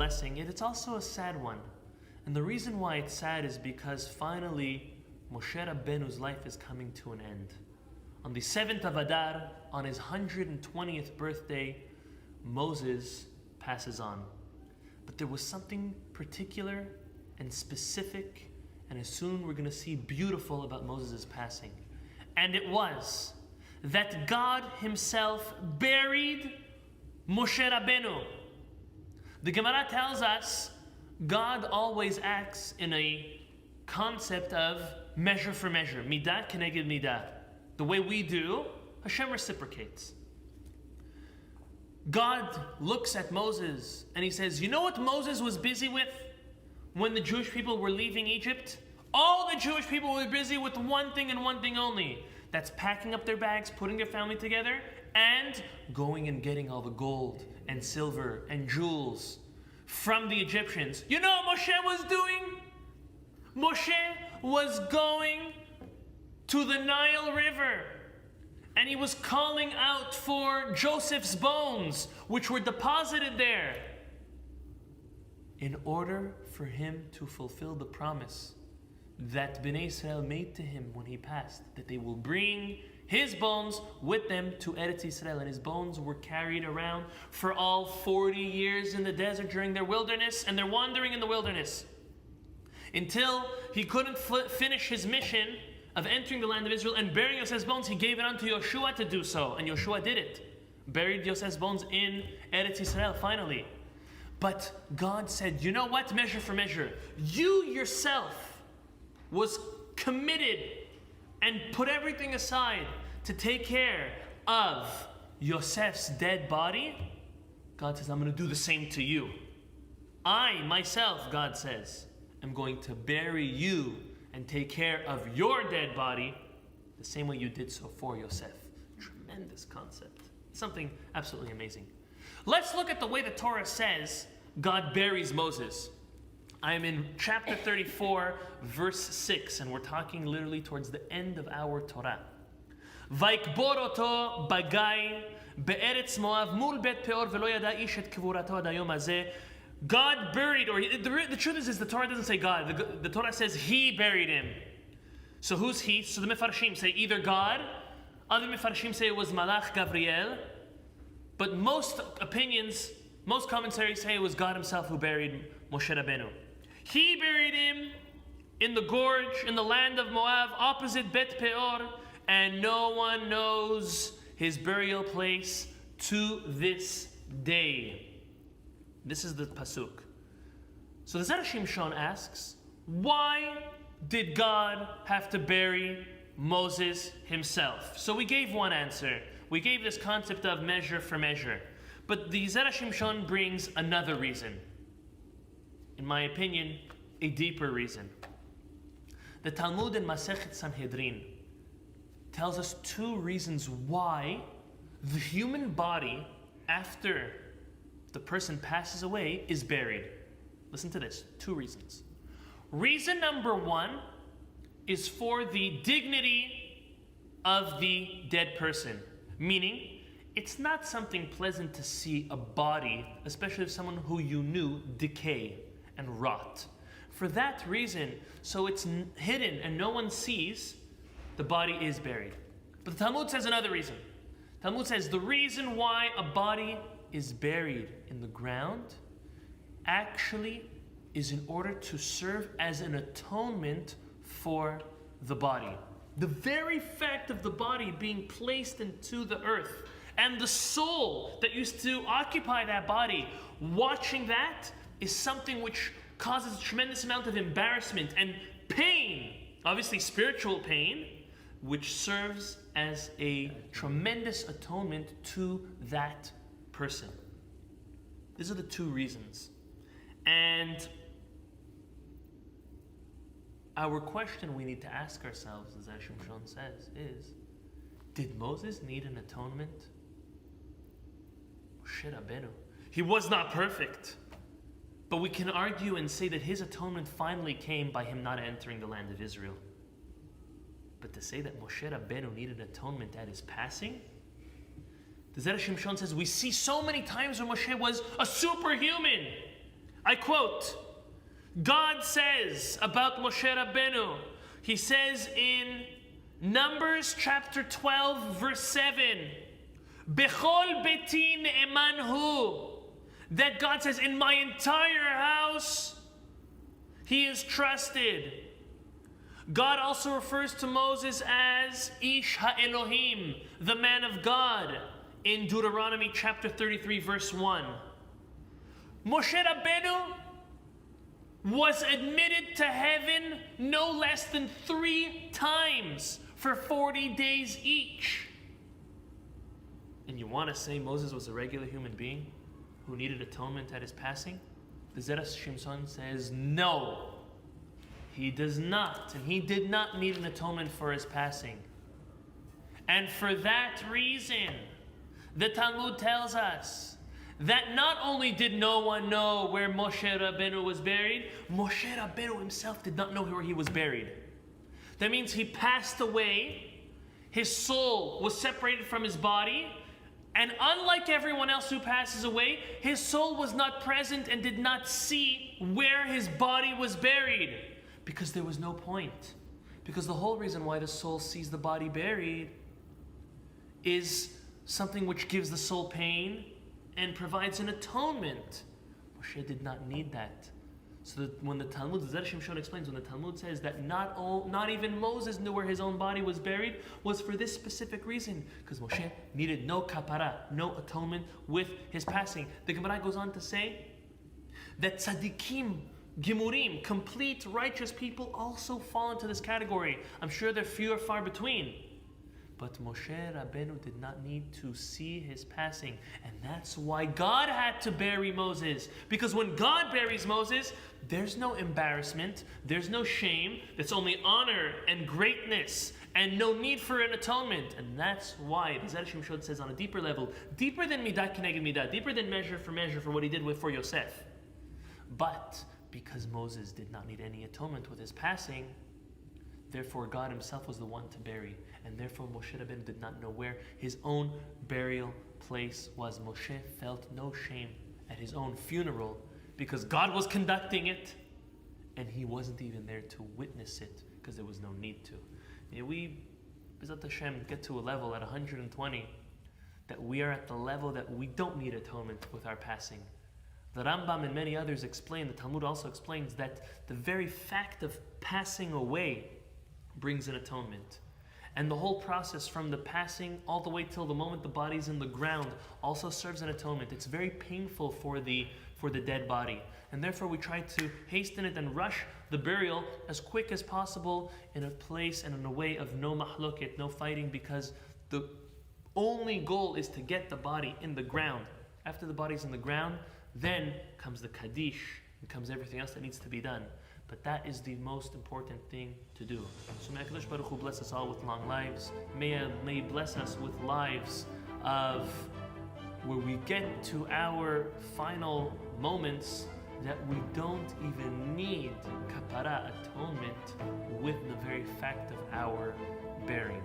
blessing, yet it's also a sad one. And the reason why it's sad is because finally Moshe Rabbeinu's life is coming to an end. On the 7th of Adar, on his 120th birthday, Moses passes on. But there was something particular and specific, and as soon we're going to see beautiful about Moses' passing. And it was that God himself buried Moshe Rabbeinu. The Gemara tells us God always acts in a concept of measure for measure. Midah keneged midah. The way we do, Hashem reciprocates. God looks at Moses and he says, you know what Moses was busy with when the Jewish people were leaving Egypt? All the Jewish people were busy with one thing and one thing only. That's packing up their bags, putting their family together, and going and getting all the gold and silver and jewels from the Egyptians. You know what Moshe was doing? Moshe was going to the Nile River, and he was calling out for Joseph's bones, which were deposited there, in order for him to fulfill the promise that Bnei Israel made to him when he passed, that they will bring his bones with them to Eretz Israel. And his bones were carried around for all 40 years in the desert during their wilderness, and their wandering in the wilderness, until he couldn't finish his mission of entering the land of Israel and burying Yosef's bones. He gave it unto Yoshua to do so, and Yoshua did it. Buried Yosef's bones in Eretz Israel finally. But God said, you know what? Measure for measure. You yourself was committed and put everything aside to take care of Yosef's dead body. God says, I'm going to do the same to you. I, myself, God says, am going to bury you and take care of your dead body the same way you did so for Yosef. Tremendous concept. Something absolutely amazing. Let's look at the way the Torah says God buries Moses. I am in chapter 34, verse 6, and we're talking literally towards the end of our Torah. Vaikbor oto bagay be'eretz Moav mul bet peor velo yada ish et kevurato ad hayom hazeh. God buried, or the truth is the Torah doesn't say God. The Torah says He buried him. So who's He? So the Mefarshim say either God, other Mefarshim say it was Malach Gabriel, but most opinions, most commentaries say it was God Himself who buried Moshe Rabbeinu. He buried him in the gorge, in the land of Moab, opposite Bet Peor, and no one knows his burial place to this day. This is the pasuk. So the Zera Shimshon asks, why did God have to bury Moses himself? So we gave one answer. We gave this concept of measure for measure. But the Zera Shimshon brings another reason. In my opinion, a deeper reason. The Talmud in Masechet Sanhedrin tells us two reasons why the human body, after the person passes away, is buried. Listen to this, two reasons. Reason number one is for the dignity of the dead person. Meaning, it's not something pleasant to see a body, especially of someone who you knew, decay and rot. For that reason, so it's hidden and no one sees, the body is buried. But the Talmud says another reason. Talmud says the reason why a body is buried in the ground actually is in order to serve as an atonement for the body. The very fact of the body being placed into the earth and the soul that used to occupy that body, watching that is something which causes a tremendous amount of embarrassment and pain, obviously spiritual pain, which serves as a tremendous atonement to that person. These are the two reasons. And our question we need to ask ourselves, as Zera Shimshon says, is, did Moses need an atonement? Moshe Rabbeinu. He was not perfect. But we can argue and say that his atonement finally came by him not entering the land of Israel. But to say that Moshe Rabbeinu needed atonement at his passing? The Zera Shimshon says we see so many times when Moshe was a superhuman. I quote, God says about Moshe Rabbeinu, he says in Numbers chapter 12, verse 7, Bechol beti ne'eman hu, that God says, in my entire house, he is trusted. God also refers to Moses as Ish HaElohim, the man of God, in Deuteronomy chapter 33, verse 1. Moshe Rabbeinu was admitted to heaven no less than 3 times for 40 days each. And you want to say Moses was a regular human being who needed atonement at his passing? The Zera Shimshon says no. He does not, and he did not need an atonement for his passing. And for that reason, the Talmud tells us that not only did no one know where Moshe Rabbeinu was buried, Moshe Rabbeinu himself did not know where he was buried. That means he passed away, his soul was separated from his body, and unlike everyone else who passes away, his soul was not present and did not see where his body was buried. Because there was no point. Because the whole reason why the soul sees the body buried is something which gives the soul pain and provides an atonement. Moshe did not need that. So that when the Talmud, Zera Shimshon explains, when the Talmud says that not even Moses knew where his own body was buried, was for this specific reason. Because Moshe needed no kapara, no atonement with his passing. The Gemara goes on to say that tzaddikim, Gimurim, complete righteous people, also fall into this category. I'm sure they're few or far between. But Moshe Rabbeinu did not need to see his passing. And that's why God had to bury Moses. Because when God buries Moses, there's no embarrassment, there's no shame, there's only honor and greatness, and no need for an atonement. And that's why the Zera Shimshon says on a deeper level, deeper than midah keneged midah, deeper than measure for what he did for Yosef. But because Moses did not need any atonement with his passing, therefore God himself was the one to bury. And therefore Moshe Rabbeinu did not know where his own burial place was. Moshe felt no shame at his own funeral because God was conducting it and he wasn't even there to witness it because there was no need to. May we, B'ezrat Hashem, get to a level at 120 that we are at the level that we don't need atonement with our passing. The Rambam and many others explain, the Talmud also explains, that the very fact of passing away brings an atonement. And the whole process from the passing all the way till the moment the body's in the ground also serves an atonement. It's very painful for the dead body. And therefore we try to hasten it and rush the burial as quick as possible in a place and in a way of no mahloket, no fighting, because the only goal is to get the body in the ground. After the body's in the ground, then comes the Kaddish, and comes everything else that needs to be done. But that is the most important thing to do. So may HaKadosh Baruch Hu bless us all with long lives. May He bless us with lives of where we get to our final moments that we don't even need kapara, atonement, with the very fact of our burying.